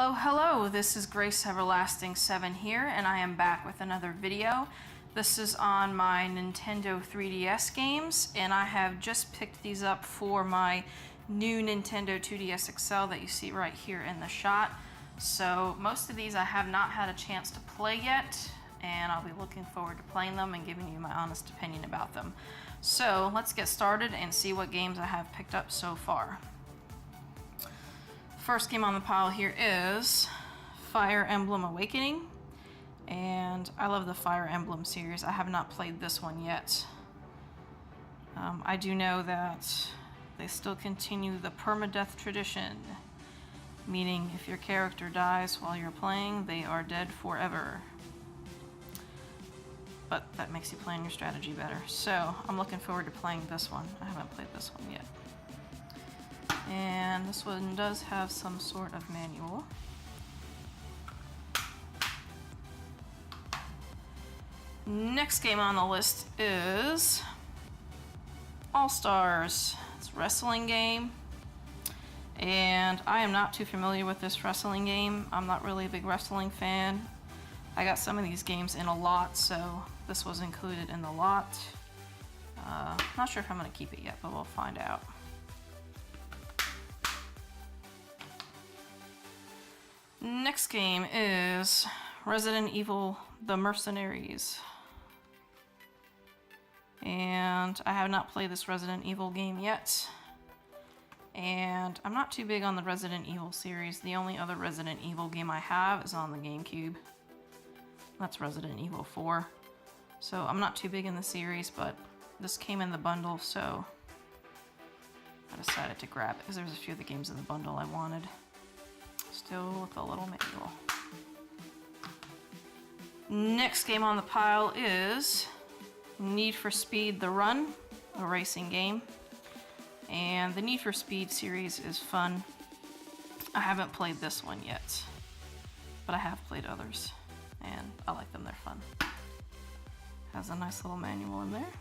Hello, hello, this is Grace Everlasting 7 here, and I am back with another video. This is on my Nintendo 3DS games, and I have just picked these up for my new Nintendo 2DS XL that you see right here in the shot. So most of these I have not had a chance to play yet, and I'll be looking forward to playing them and giving you my honest opinion about them. So let's get started and see what games I have picked up so far. First game on the pile here is Fire Emblem Awakening, and I love the Fire Emblem series. I have not played this one yet. I do know that they still continue the permadeath tradition, meaning if your character dies while you're playing, they are dead forever. But that makes you plan your strategy better. So I'm looking forward to playing this one. I haven't played this one yet. And this one does have some sort of manual. Next game on the list is AllStars. It's a wrestling game. And I am not too familiar with this wrestling game. I'm not really a big wrestling fan. I got some of these games in a lot, so this was included in the lot. Not sure if I'm going to keep it yet, but we'll find out. Next game is Resident Evil: The Mercenaries. And I have not played this Resident Evil game yet. And I'm not too big on the Resident Evil series. The only other Resident Evil game I have is on the GameCube. That's Resident Evil 4. So I'm not too big in the series, but this came in the bundle, so I decided to grab it because there's a few of the games in the bundle I wanted. Still with a little manual. Next game on the pile is Need for Speed: The Run, a racing game. And the Need for Speed series is fun. I haven't played this one yet, but I have played others, and I like them, they're fun. Has a nice little manual in there.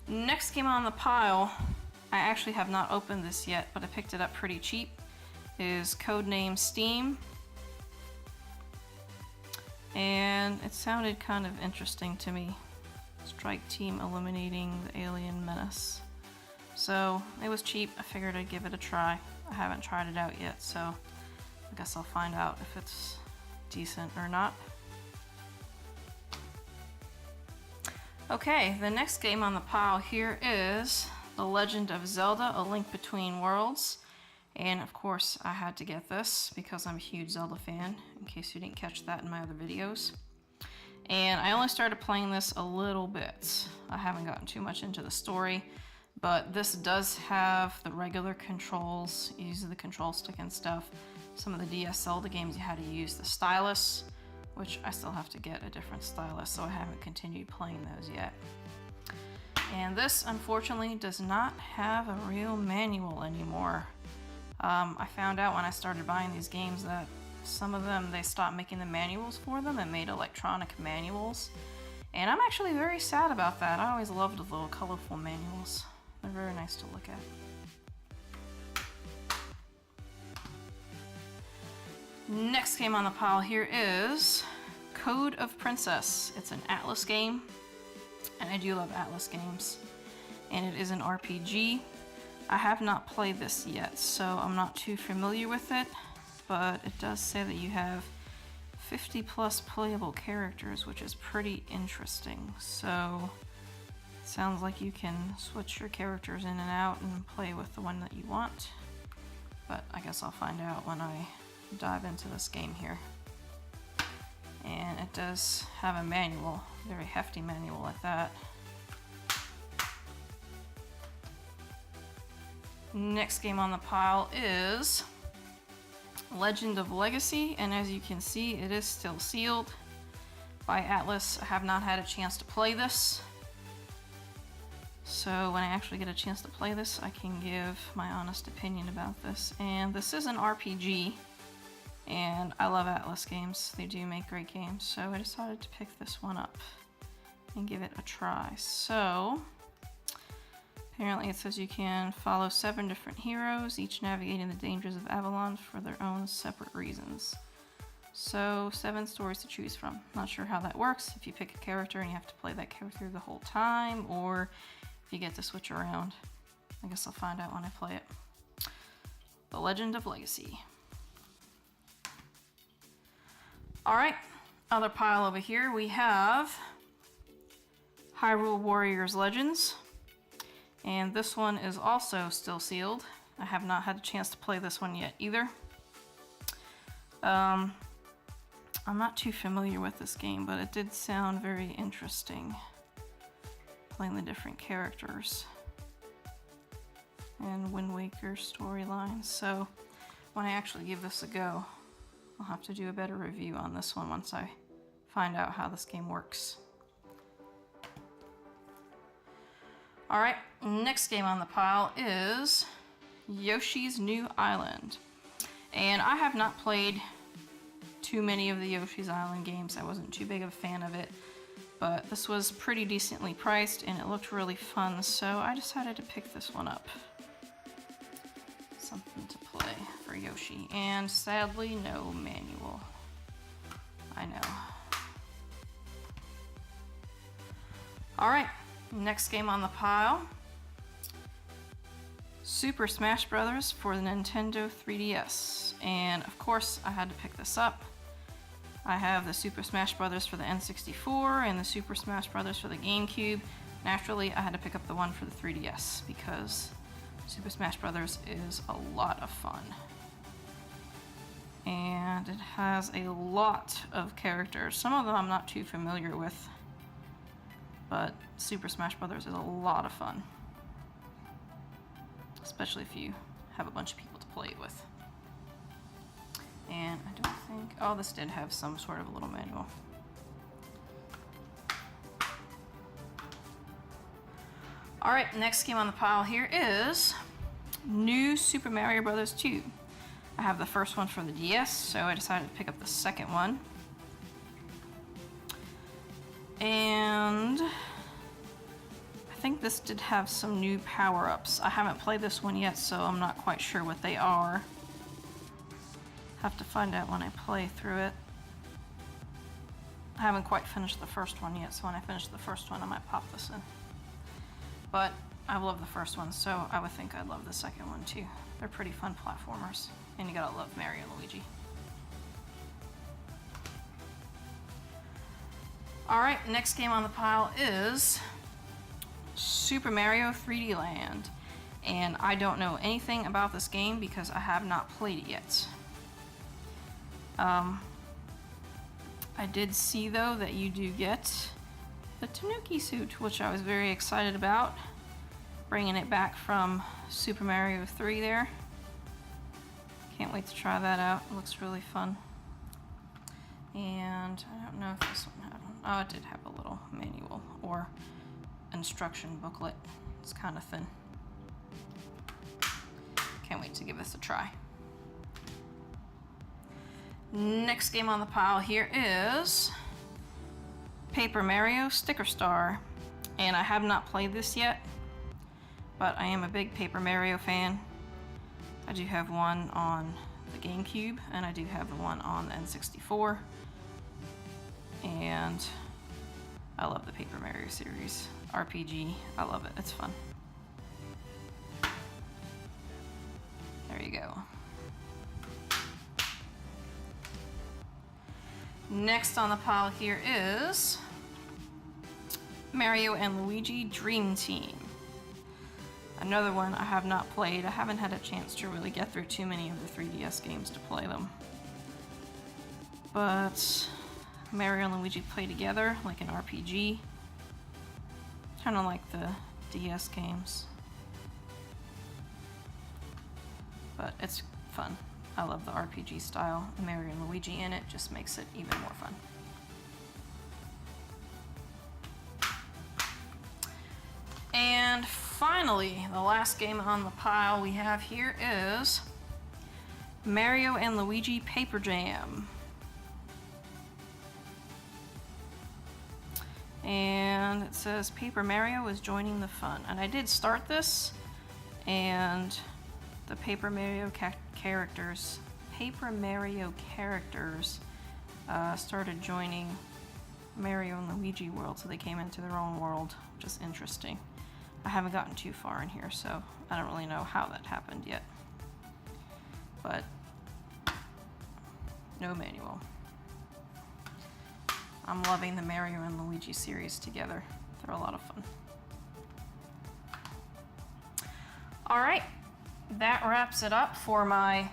Next game on the pile, I actually have not opened this yet, but I picked it up pretty cheap, is Codename Steam. And it sounded kind of interesting to me. Strike team eliminating the alien menace. So it was cheap, I figured I'd give it a try. I haven't tried it out yet, so I guess I'll find out if it's decent or not. Okay, the next game on the pile here is The Legend of Zelda: A Link Between Worlds. And of course I had to get this because I'm a huge Zelda fan, in case you didn't catch that in my other videos. And I only started playing this a little bit. I haven't gotten too much into the story, but this does have the regular controls. You use the control stick and stuff. Some of the DS Zelda games you had to use the stylus, which I still have to get a different stylus, so I haven't continued playing those yet. And this, unfortunately, does not have a real manual anymore. I found out when I started buying these games that some of them, they stopped making the manuals for them and made electronic manuals. And I'm actually very sad about that. I always loved the little colorful manuals. They're very nice to look at. Next game on the pile here is Code of Princess. It's an Atlas game, and I do love Atlas games. And it is an RPG. I have not played this yet, so I'm not too familiar with it, but it does say that you have 50 plus playable characters, which is pretty interesting. So it sounds like you can switch your characters in and out and play with the one that you want, but I guess I'll find out when I dive into this game here. And it does have a manual, very hefty manual at that. Next game on the pile is Legend of Legacy, and as you can see, it is still sealed by Atlas. I have not had a chance to play this, so when I actually get a chance to play this, I can give my honest opinion about this. And this is an RPG, and I love Atlas games. They do make great games, so I decided to pick this one up and give it a try. So Apparently it says you can follow 7 different heroes, each navigating the dangers of Avalon for their own separate reasons. So 7 stories to choose from. Not sure how that works, if you pick a character and you have to play that character the whole time, or if you get to switch around. I guess I'll find out when I play it. The Legend of Legacy. Alright, other pile over here we have Hyrule Warriors Legends. And this one is also still sealed. I have not had a chance to play this one yet either. I'm not too familiar with this game, but it did sound very interesting, playing the different characters and Wind Waker storylines. So when I actually give this a go, I'll have to do a better review on this one once I find out how this game works. Alright, next game on the pile is Yoshi's New Island. And I have not played too many of the Yoshi's Island games. I wasn't too big of a fan of it. But this was pretty decently priced and it looked really fun, so I decided to pick this one up. Something to play for Yoshi. And sadly, no manual. I know. Alright. Next game on the pile, Super Smash Bros. For the Nintendo 3DS. And of course I had to pick this up. I have the Super Smash Bros. For the N64 and the Super Smash Bros. For the GameCube. Naturally I had to pick up the one for the 3DS because Super Smash Bros. Is a lot of fun. And it has a lot of characters. Some of them I'm not too familiar with. But Super Smash Bros. Is a lot of fun. Especially if you have a bunch of people to play it with. And I don't think... Oh, this did have some sort of a little manual. Alright, next game on the pile here is New Super Mario Bros. 2. I have the first one for the DS, so I decided to pick up the second one. And I think this did have some new power-ups. I haven't played this one yet, so I'm not quite sure what they are. Have to find out when I play through it. I haven't quite finished the first one yet, so when I finish the first one I might pop this in. But I love the first one, so I would think I'd love the second one too. They're pretty fun platformers, and you gotta love Mario and Luigi. Alright, next game on the pile is Super Mario 3D Land. And I don't know anything about this game because I have not played it yet. I did see though that you do get the Tanuki suit, which I was very excited about. Bringing it back from Super Mario 3 there. Can't wait to try that out. It looks really fun. And I don't know if this one had one. Oh, it did have a little manual or instruction booklet. It's kind of thin. Can't wait to give this a try. Next game on the pile here is Paper Mario Sticker Star. And I have not played this yet, but I am a big Paper Mario fan. I do have one on the GameCube, and I do have the one on the N64. And I love the Paper Mario series. RPG, I love it, it's fun. There you go. Next on the pile here is Mario and Luigi Dream Team. Another one I have not played. I haven't had a chance to really get through too many of the 3DS games to play them. But Mario and Luigi play together like an RPG. Kind of like the DS games. But it's fun. I love the RPG style. Mario and Luigi in it just makes it even more fun. And finally, the last game on the pile we have here is Mario and Luigi Paper Jam. And it says Paper Mario is joining the fun. And I did start this, and the Paper Mario characters started joining Mario and Luigi world, so they came into their own world, which is interesting. I haven't gotten too far in here, so I don't really know how that happened yet. But no manual. I'm loving the Mario and Luigi series together. They're a lot of fun. All right, that wraps it up for my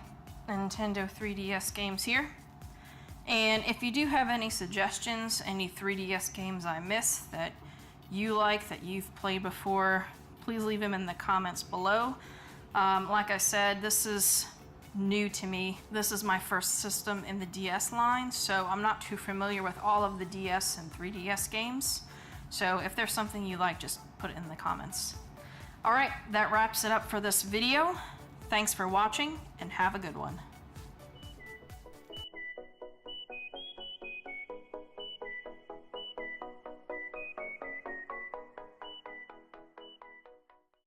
Nintendo 3DS games here. And if you do have any suggestions, any 3DS games I missed that you like, that you've played before, please leave them in the comments below. Like I said, this is new to me. This is my first system in the DS line, so I'm not too familiar with all of the DS and 3DS games. So if there's something you like, just put it in the comments. All right, that wraps it up for this video. Thanks for watching, and have a good one.